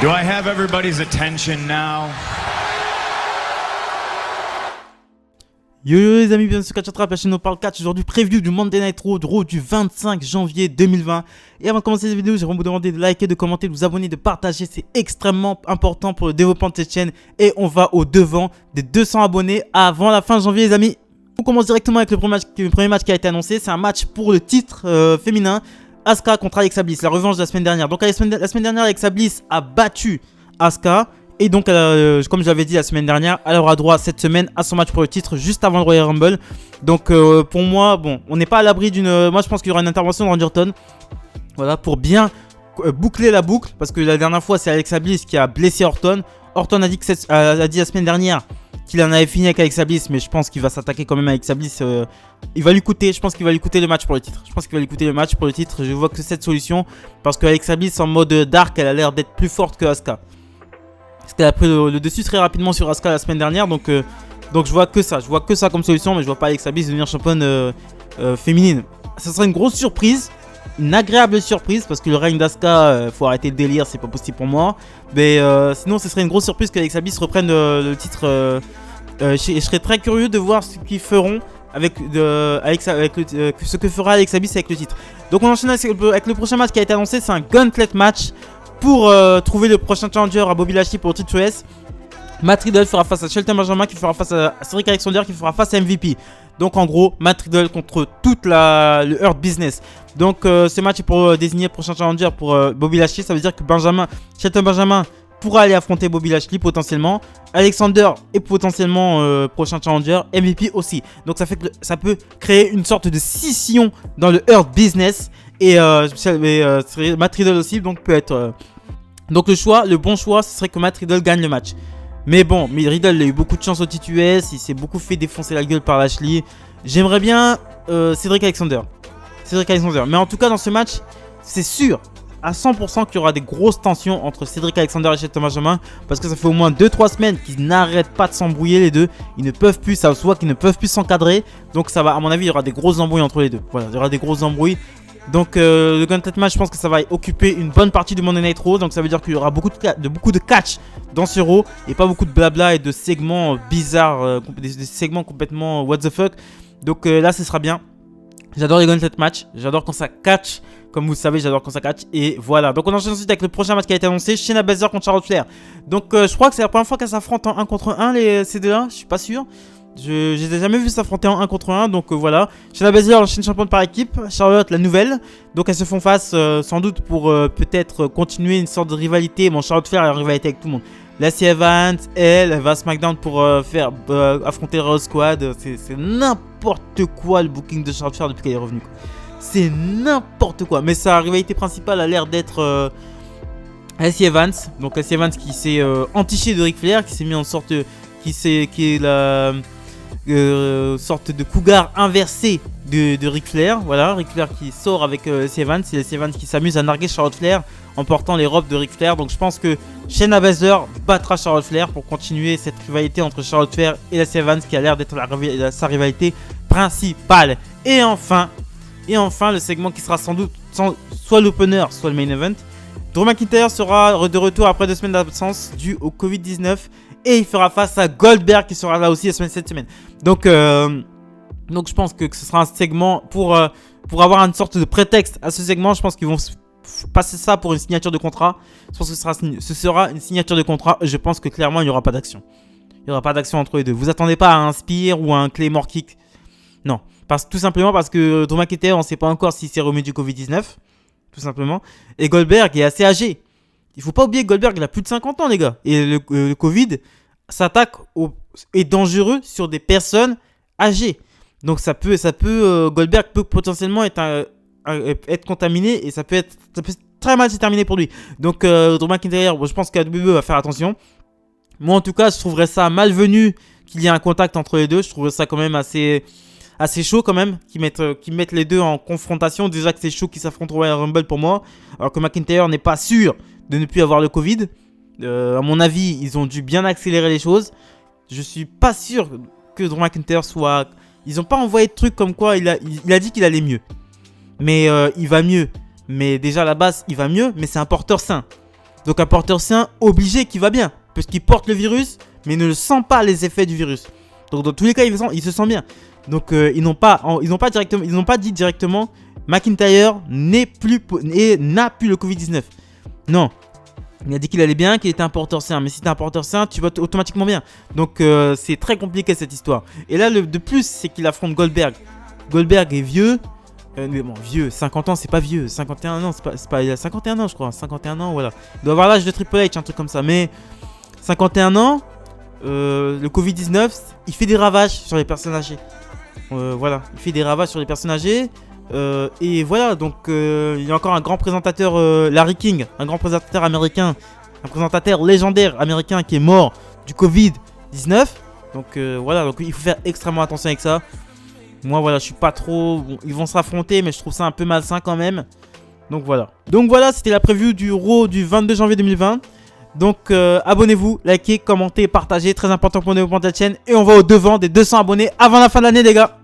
Do I have everybody's attention now? Yo les amis, bienvenue sur Catch Trap, la chaîne où on parle catch. Aujourd'hui, preview du Monday Night Raw du 25 janvier 2020. Et avant de commencer cette vidéo, j'aimerais vous demander de liker, de commenter, de vous abonner, de partager. C'est extrêmement important pour le développement de cette chaîne. Et on va au devant des 200 abonnés avant la fin janvier les amis. On commence directement avec le premier match qui a été annoncé. C'est un match pour le titre féminin. Asuka contre Alexa Bliss, la revanche de la semaine dernière. Donc la semaine dernière, Alexa Bliss a battu Asuka. Et donc, comme j'avais dit la semaine dernière, elle aura droit cette semaine à son match pour le titre juste avant le Royal Rumble. Donc pour moi, bon, on n'est pas à l'abri d'une... Moi je pense qu'il y aura une intervention de Randy Orton. Voilà, pour bien boucler la boucle. Parce que la dernière fois, c'est Alexa Bliss qui a blessé Orton. Orton a dit la semaine dernière qu'il en avait fini avec Alexa Bliss, mais je pense qu'il va s'attaquer quand même à Alexa Bliss. Il va lui coûter, je pense qu'il va lui coûter le match pour le titre. Je vois que cette solution, parce que Alexa Bliss en mode dark, elle a l'air d'être plus forte que Asuka. Parce qu'elle a pris le dessus très rapidement sur Asuka la semaine dernière, donc je vois que ça comme solution, mais je vois pas Alexa Bliss devenir championne féminine. Ça serait une grosse surprise. Une agréable surprise parce que le règne d'Asuka, faut arrêter le délire, c'est pas possible pour moi. Mais sinon, ce serait une grosse surprise qu'Alexa Bliss reprenne le titre. Je serais très curieux de voir ce qu'ils feront ce que fera Alexa Bliss avec le titre. Donc on enchaîne avec le prochain match qui a été annoncé. C'est un gauntlet match pour trouver le prochain challenger à Bobby Lashley pour le titre US. Matt Riddle fera face à Shelton Benjamin, qui fera face à Cedric Alexander, qui fera face à MVP. Donc en gros, Matt Riddle contre toute le Hurt Business. Donc ce match est pour désigner le prochain challenger pour Bobby Lashley. Ça veut dire que Shelton Benjamin pourra aller affronter Bobby Lashley potentiellement. Alexander est potentiellement prochain challenger. MVP aussi. Donc ça fait que ça peut créer une sorte de scission dans le Hurt Business. Et Matt Riddle aussi donc peut être... Donc le bon choix, ce serait que Matt Riddle gagne le match. Mais bon, Riddle a eu beaucoup de chance au titre US. Il s'est beaucoup fait défoncer la gueule par Lashley. J'aimerais bien Cedric Alexander. Mais en tout cas, dans ce match, c'est sûr à 100% qu'il y aura des grosses tensions entre Cedric Alexander et Shelton Benjamin. Parce que ça fait au moins 2-3 semaines qu'ils n'arrêtent pas de s'embrouiller les deux. Ils ne peuvent plus, ça se voit qu'ils ne peuvent plus s'encadrer. Donc ça va, à mon avis, il y aura des grosses embrouilles entre les deux. Voilà, il y aura des grosses embrouilles. Donc le Gauntlet match, je pense que ça va occuper une bonne partie du Monday Night Raw. Donc ça veut dire qu'il y aura beaucoup de catch dans ce Raw. Et pas beaucoup de blabla et de segments bizarres, des segments complètement what the fuck. Donc là ce sera bien. J'adore les Gauntlet match. J'adore quand ça catch. Comme vous le savez, j'adore quand ça catch. Et voilà. Donc on enchaîne ensuite avec le prochain match qui a été annoncé. Shayna Baszler contre Charlotte Flair. Donc je crois que c'est la première fois qu'elles s'affrontent en 1 contre 1 ces deux-là. Je suis pas sûr. Je les ai jamais vu s'affronter en 1 contre 1. Donc voilà. Shayna Baszler, l'ancienne championne par équipe. Charlotte, la nouvelle. Donc elles se font face sans doute pour peut-être continuer une sorte de rivalité. Bon, Charlotte Flair a une rivalité avec tout le monde. Lacey Evans, elle va à SmackDown pour affronter le Raw Squad. C'est n'importe quoi le booking de Charlotte Flair depuis qu'elle est revenue. C'est n'importe quoi. Mais sa rivalité principale a l'air d'être Lacey Evans. Donc Lacey Evans qui s'est entichée de Ric Flair, qui s'est mis en sorte... qui est la... sorte de cougar inversé de Ric Flair. Voilà, Ric Flair qui sort avec Lacey Evans. C'est Lacey Evans qui s'amuse à narguer Charlotte Flair en portant les robes de Ric Flair. Donc je pense que Shayna Baszler battra Charlotte Flair pour continuer cette rivalité entre Charlotte Flair et Lacey Evans, qui a l'air d'être sa rivalité principale. Et enfin le segment qui sera sans doute soit l'opener, soit le main event. Drew McIntyre sera de retour après 2 semaines d'absence dû au Covid-19. Et il fera face à Goldberg qui sera là aussi cette semaine. Donc je pense que ce sera un segment pour avoir une sorte de prétexte à ce segment. Je pense qu'ils vont passer ça pour une signature de contrat. Je pense que ce sera une signature de contrat. Je pense que clairement il n'y aura pas d'action. Il n'y aura pas d'action entre les deux. Vous attendez pas à un spear ou à un Claymore kick. Non. Tout simplement parce que Drew McIntyre, on ne sait pas encore s'il s'est remis du Covid-19. Tout simplement. Et Goldberg est assez âgé. Il faut pas oublier que Goldberg il a plus de 50 ans les gars. Et le Covid est dangereux sur des personnes âgées. Donc Goldberg peut potentiellement être contaminé et ça peut très mal se terminer pour lui. Donc Drew McIntyre, je pense qu'AEW va faire attention. Moi en tout cas je trouverais ça malvenu qu'il y ait un contact entre les deux. Je trouverais ça quand même assez chaud quand même qu'ils mettent les deux en confrontation. Déjà que c'est chaud qu'ils s'affrontent au Royal Rumble pour moi. Alors que McIntyre n'est pas sûr de ne plus avoir le Covid. À mon avis, ils ont dû bien accélérer les choses. Je suis pas sûr que Drew McIntyre soit... Ils ont pas envoyé de trucs comme quoi il a dit qu'il allait mieux. Mais il va mieux. Mais déjà à la base, il va mieux, mais c'est un porteur sain. Donc un porteur sain obligé qui va bien. Parce qu'il porte le virus, mais ne sent pas les effets du virus. Donc dans tous les cas, il se sent bien. Donc ils n'ont pas dit directement McIntyre n'a plus le Covid-19. Non. Il a dit qu'il allait bien, qu'il était un porteur sain. Mais si t'es un porteur sain, tu vas automatiquement bien. Donc c'est très compliqué cette histoire. Et là, de plus, c'est qu'il affronte Goldberg. Goldberg est vieux. Mais bon, vieux, 50 ans, c'est pas vieux. 51 ans, c'est pas, il a 51 ans, je crois. 51 ans, voilà. Il doit avoir l'âge de Triple H, un truc comme ça. Mais 51 ans, le Covid-19, il fait des ravages sur les personnes âgées. Voilà, il fait des ravages sur les personnes âgées. Et voilà, donc il y a encore un grand présentateur, Larry King, un grand présentateur américain, un présentateur légendaire américain qui est mort du Covid-19. Donc voilà, donc il faut faire extrêmement attention avec ça. Moi voilà, je suis pas trop... Bon, ils vont se raffronter, mais je trouve ça un peu malsain quand même. Donc voilà, c'était la preview du Raw du 22 janvier 2020. Donc abonnez-vous, likez, commentez, partagez, très important pour le développement de la chaîne. Et on va au devant des 200 abonnés avant la fin de l'année les gars.